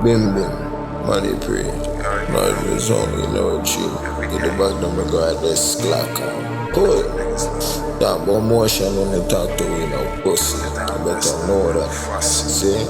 Bimbim, money pre. Not just only know chill. Get the back number go at this clock. Pull it. That more motion when they talk to pussy. I better know that. See?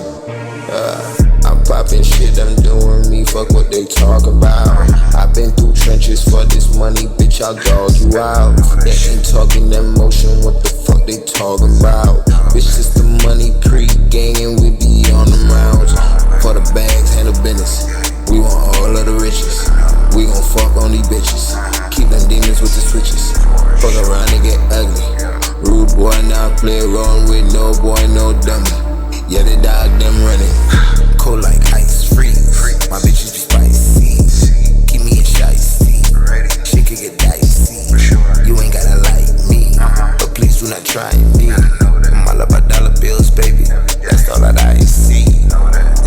I'm popping shit, I'm doing me, fuck what they talk about. I've been through trenches for this money, bitch, I'll dog you out. They ain't talking that motion, what the fuck they talking about? Bitch, it's the money pre-gang and we be on them rounds. For the bags, handle business, we want all of the riches. We gon' fuck on these bitches, keep them demons with the switches. Fuck around and get ugly. Rude boy, now play around with no boy, no dummy. Yeah, the dog them running. Cold like ice, freeze. My bitches be spicy. Keep me in shiesty. Shit could get dicey. You ain't gotta like me, but please do not try me. I'm all about dollar bills, baby. That's all that I see.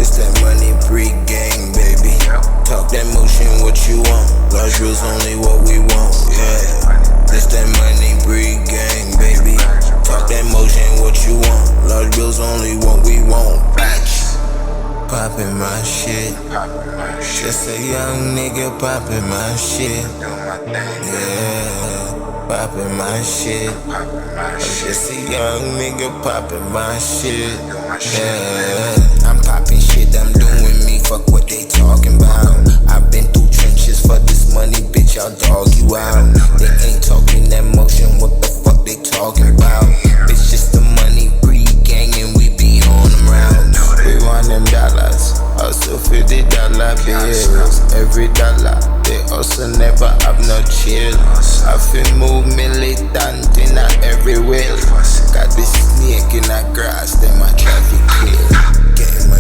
This that money pre-gang, baby. Talk that motion, what you want. Large bills only what we want, yeah. This that money pre-gang, baby. Talk that motion, what you want. Large bills only what we want, bitch. Poppin' my shit. Just a young nigga poppin' my shit. Yeah, poppin' my shit. Just a young nigga poppin' my shit. Yeah, I'm poppin' shit, I'm doing me, fuck what they talking about. I've been through trenches for this money, bitch, I'll dog you out. They ain't talking that motion, what the fuck they talking about? Bitch, just the money pre-gang and we be on them rounds. We want them dollars, also $50 bills. Every dollar, they also never have no chill. I feel move militant in every will. Got this snake in the grass, then my traffic kill. Getting my